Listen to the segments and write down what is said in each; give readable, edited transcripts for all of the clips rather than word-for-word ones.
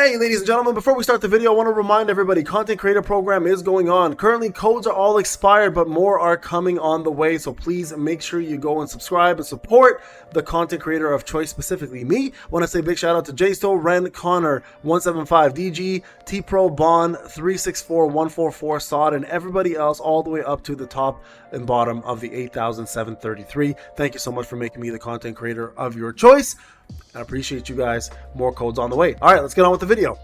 Hey ladies and gentlemen, before we start the video, I want to remind everybody, content creator program is going on. Currently codes are all expired, but more are coming on the way, so please make sure you go and subscribe and support the content creator of choice, specifically me. I want to say big shout out to Jsto, Ren, Connor, 175, DG, T-Pro, Bond, 364, 144, Sod, and everybody else all the way up to the top and bottom of the 8,733. Thank you so much for making me the content creator of your choice. I appreciate you guys. More codes on the way. All right, let's get on with the video.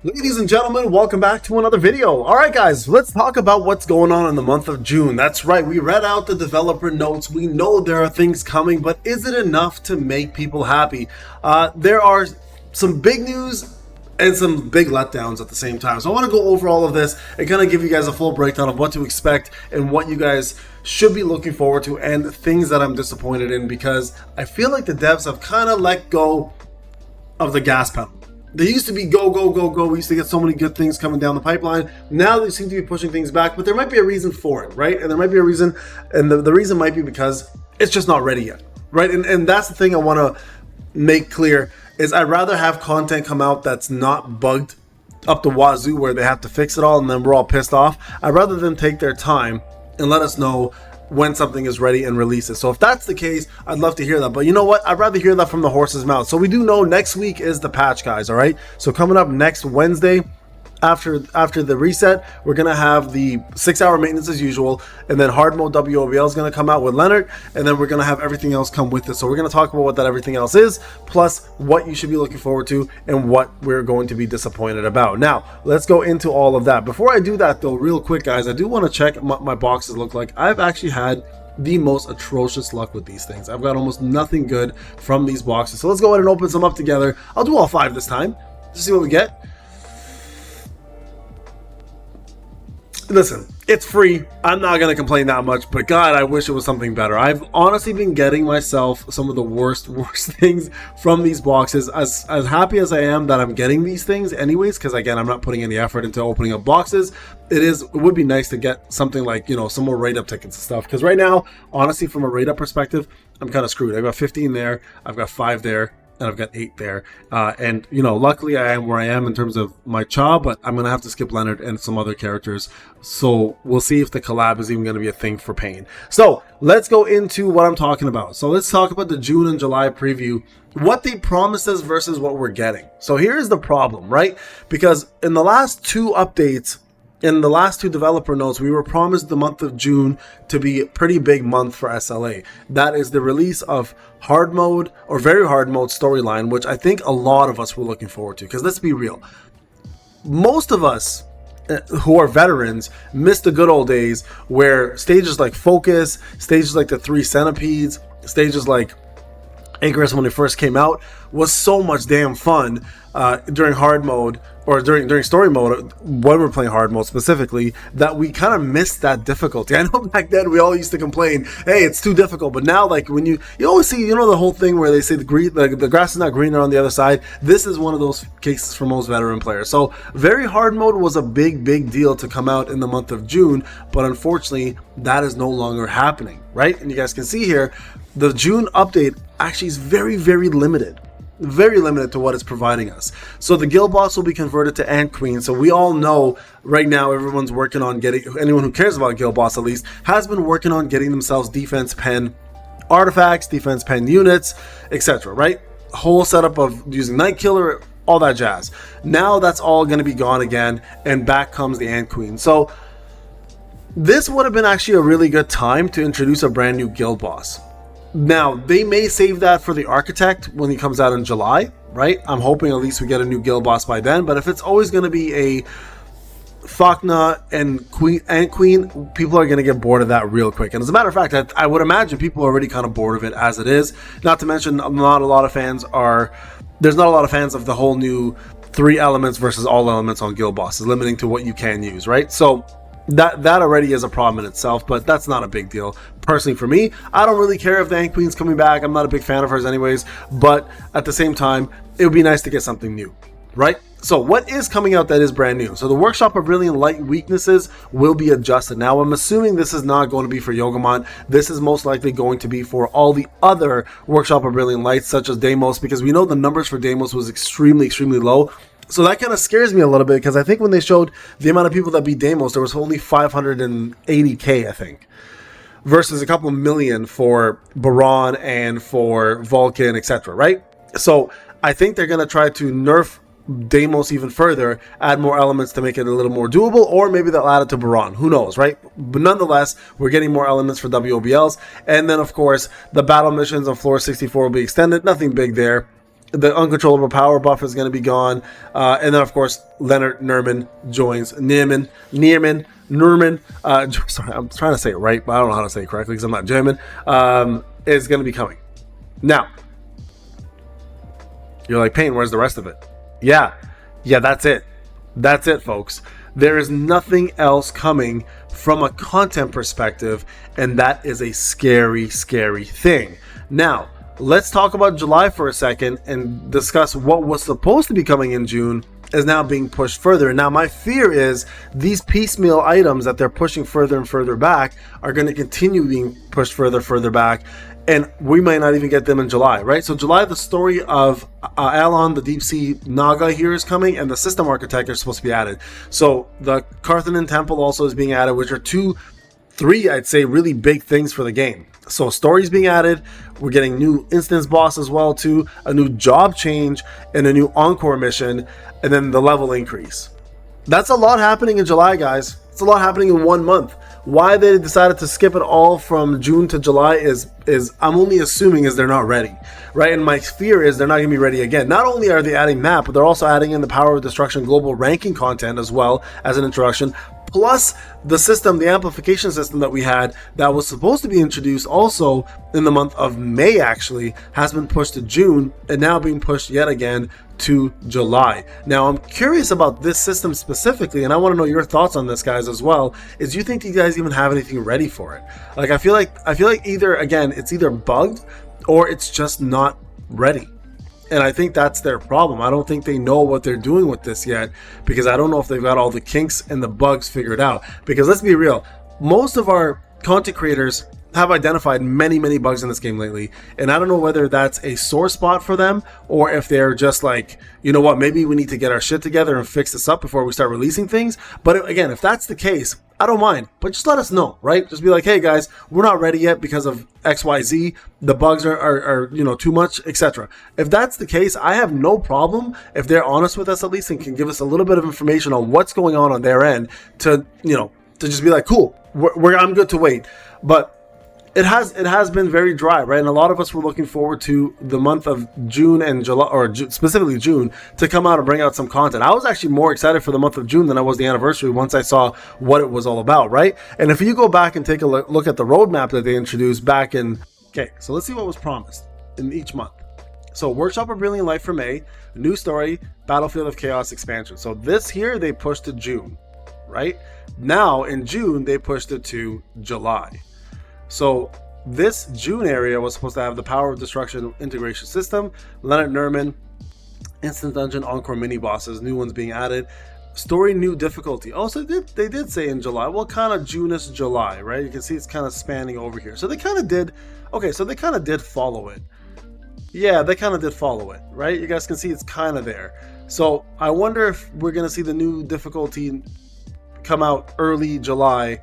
Ladies and gentlemen, welcome back to another video. All right, guys, let's talk about what's going on in the month of June. That's right, we read out the developer notes. We know there are things coming, but is it enough to make people happy? There are some big news and some big letdowns at the same time. So I want to go over all of this and kind of give you guys a full breakdown of what to expect and what you guys should be looking forward to and things that I'm disappointed in, because I feel like the devs have kind of let go of the gas pedal. They used to be go, go, go, go. We used to get so many good things coming down the pipeline. Now they seem to be pushing things back, but there might be a reason for it, right? And there might be a reason, and the reason might be because it's just not ready yet, right? And that's the thing I want to make clear, is I'd rather have content come out that's not bugged up the wazoo where they have to fix it all and then we're all pissed off. I'd rather them take their time and let us know when something is ready and release it. So if that's the case, I'd love to hear that. But you know what? I'd rather hear that from the horse's mouth. So we do know next week is the patch, guys, all right? So coming up next Wednesday, after the reset, we're gonna have the 6-hour maintenance as usual, and then hard mode WOBL is gonna come out with Leonard, and then we're gonna have everything else come with it. So we're gonna talk about what that everything else is, plus what you should be looking forward to and what we're going to be disappointed about. Now let's go into all of that. Before I do that though, real quick guys, I do want to check what my boxes look like. I've actually had the most atrocious luck with these things. I've got almost nothing good from these boxes. So let's go ahead and open some up together. I'll do all 5 this time to see what we get. Listen, it's free. I'm not going to complain that much, but God, I wish it was something better. I've honestly been getting myself some of the worst things from these boxes. As happy as I am that I'm getting these things anyways, because again, I'm not putting any effort into opening up boxes. It would be nice to get something like, you know, some more rate up tickets and stuff. Because right now, honestly, from a rate up perspective, I'm kind of screwed. I've got 15 there. I've got 5 there. And I've got 8 there, and you know, luckily I am where I am in terms of my Cha, but I'm gonna have to skip Leonard and some other characters, so we'll see if the collab is even gonna be a thing for Payne. So let's go into what I'm talking about. So let's talk about the June and July preview, what they promised us versus what we're getting. So here's the problem, right? Because in the last 2 updates, in the last 2 developer notes, we were promised the month of June to be a pretty big month for SLA. That is the release of hard mode, or very hard mode storyline, which I think a lot of us were looking forward to. Because let's be real, most of us who are veterans missed the good old days where stages like Focus, stages like the 3 Centipedes, stages like Icarus when it first came out was so much damn fun during hard mode, or during story mode when we're playing hard mode specifically, that we kind of missed that difficulty. I know back then we all used to complain, hey, it's too difficult, but now like when you always see, you know, the whole thing where they say the grass is not greener on the other side. This is one of those cases for most veteran players. So very hard mode was a big deal to come out in the month of June, but unfortunately that is no longer happening, right? And you guys can see here the June update actually is very limited to what it's providing us. So the guild boss will be converted to Ant Queen. So we all know right now everyone's working on getting, anyone who cares about guild boss at least, has been working on getting themselves defense pen artifacts, defense pen units, etc. right? Whole setup of using Night Killer, all that jazz. Now that's all going to be gone again, and back comes the Ant Queen. So this would have been actually a really good time to introduce a brand new guild boss. Now, they may save that for the Architect when he comes out in July, right? I'm hoping at least we get a new guild boss by then, but if it's always going to be a Fakna and Ant Queen, people are going to get bored of that real quick. And as a matter of fact, I would imagine people are already kind of bored of it as it is. Not to mention, there's not a lot of fans of the whole new 3 elements versus all elements on guild bosses, limiting to what you can use, right? So that already is a problem in itself, but that's not a big deal. Personally for me, I don't really care if the Ant Queen's coming back. I'm not a big fan of hers anyways, but at the same time, it would be nice to get something new, right? So what is coming out that is brand new? So the Workshop of Brilliant Light weaknesses will be adjusted. Now I'm assuming this is not going to be for Yogamon. This is most likely going to be for all the other Workshop of Brilliant Lights, such as Deimos, because we know the numbers for Deimos was extremely low. So that kind of scares me a little bit, because I think when they showed the amount of people that beat Deimos, there was only 580k, I think, versus a couple million for Baron and for Vulcan, etc. Right? So I think they're going to try to nerf Deimos even further, add more elements to make it a little more doable, or maybe they'll add it to Baron. Who knows, right? But nonetheless, we're getting more elements for WOBLs. And then, of course, the battle missions on floor 64 will be extended. Nothing big there. The uncontrollable power buff is going to be gone. And then, of course, Leonard Nerman joins Neerman. Sorry, I'm trying to say it right, but I don't know how to say it correctly because I'm not German. Is going to be coming. Now, you're like, Payne, where's the rest of it? Yeah, that's it. That's it, folks. There is nothing else coming from a content perspective, and that is a scary, scary thing. Now, let's talk about July for a second and discuss what was supposed to be coming in June is now being pushed further. Now, my fear is these piecemeal items that they're pushing further and further back are going to continue being pushed further back, and we might not even get them in July, right? So July, the story of Alon, the Deep Sea Naga here is coming, and the System Architect are supposed to be added. So the Carthanen Temple also is being added, which are three, I'd say, really big things for the game. So stories being added, we're getting new instance boss as well too, a new job change, and a new encore mission, and then the level increase. That's a lot happening in July, guys. It's a lot happening in 1 month. Why they decided to skip it all from June to July is I'm only assuming is they're not ready, right? And my fear is they're not going to be ready again. Not only are they adding map, but they're also adding in the Power of Destruction global ranking content as well as an introduction. Plus the system, the amplification system that we had that was supposed to be introduced also in the month of May actually has been pushed to June and now being pushed yet again to July. Now, I'm curious about this system specifically, and I want to know your thoughts on this, guys, as well. Is you think you guys even have anything ready for it? Like, I feel like either, again, it's either bugged or it's just not ready. And I think that's their problem. I don't think they know what they're doing with this yet, because I don't know if they've got all the kinks and the bugs figured out. Because let's be real, most of our content creators have identified many bugs in this game lately, and I don't know whether that's a sore spot for them or if they're just like, you know what, maybe we need to get our shit together and fix this up before we start releasing things. But again, if that's the case, I don't mind, but just let us know, right? Just be like, hey guys, we're not ready yet because of XYZ, the bugs are you know, too much, etc. If that's the case, I have no problem if they're honest with us at least and can give us a little bit of information on what's going on their end to, you know, to just be like, cool, I'm good to wait. But it has been very dry, right? And a lot of us were looking forward to the month of June and July, or specifically June, to come out and bring out some content. I was actually more excited for the month of June than I was the anniversary once I saw what it was all about, right? And if you go back and take a look at the roadmap that they introduced back in... Okay, so let's see what was promised in each month. So Workshop of Brilliant Life for May, new story, Battlefield of Chaos expansion. So this here, they pushed to June, right? Now, in June, they pushed it to July. So this June area was supposed to have the Power of Destruction integration system, Leonard Nerman, Instant Dungeon, Encore mini bosses, new ones being added, story new difficulty. Also, they did say in July, well, kind of June-ish July, right? You can see it's kind of spanning over here. So they kind of did, okay, so they kind of did follow it. Yeah, they kind of did follow it, right? You guys can see it's kind of there. So I wonder if we're going to see the new difficulty come out early July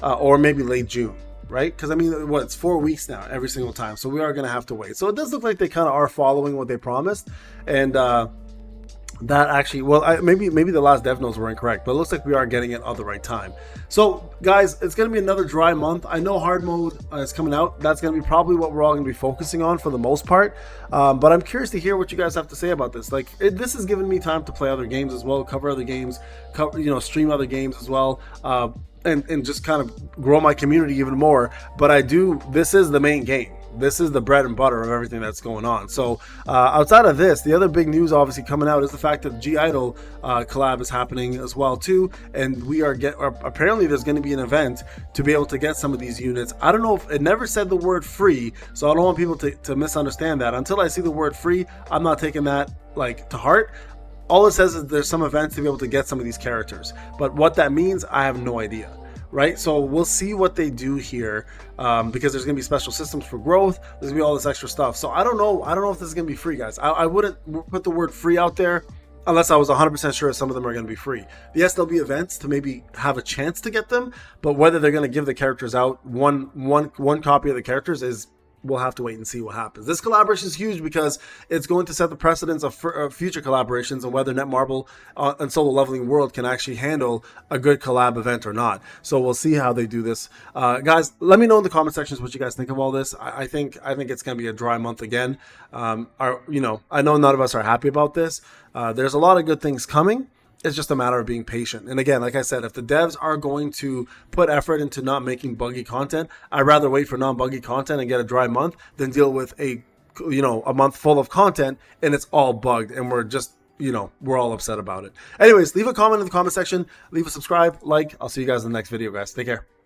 or maybe late June. Right? Because I mean, it's 4 weeks now every single time, so we are going to have to wait. So it does look like they kind of are following what they promised, and that actually, well, maybe the last dev notes were incorrect, but it looks like we are getting it at the right time. So guys, it's going to be another dry month. I know hard mode is coming out. That's going to be probably what we're all going to be focusing on for the most part, but I'm curious to hear what you guys have to say about this. Like, this has given me time to play other games as well, cover other games, stream other games as well, and just kind of grow my community even more. But this is the main game. This is the bread and butter of everything that's going on. So outside of this, the other big news obviously coming out is the fact that G-Idle collab is happening as well too. And we are apparently there's going to be an event to be able to get some of these units. I don't know if it never said the word free, so I don't want people to misunderstand that. Until I see the word free, I'm not taking that like to heart. All it says is there's some events to be able to get some of these characters, but what that means, I have no idea, right? So we'll see what they do here, because there's gonna be special systems for growth. There's gonna be all this extra stuff. So I don't know if this is gonna be free, guys. I wouldn't put the word free out there. unless I was 100% sure some of them are going to be free. Yes, there'll be events to maybe have a chance to get them, but whether they're going to give the characters out one copy of the characters is, we'll have to wait and see what happens. This collaboration is huge because it's going to set the precedence of future collaborations and whether Netmarble and Solo Leveling World can actually handle a good collab event or not. So we'll see how they do this. Guys, let me know in the comment sections what you guys think of all this. I think it's going to be a dry month again. I know none of us are happy about this. There's a lot of good things coming. It's just a matter of being patient. And again, like I said, if the devs are going to put effort into not making buggy content, I'd rather wait for non-buggy content and get a dry month than deal with a month full of content and it's all bugged and we're just, we're all upset about it. Anyways, leave a comment in the comment section, leave a subscribe, like. I'll see you guys in the next video, guys. Take care.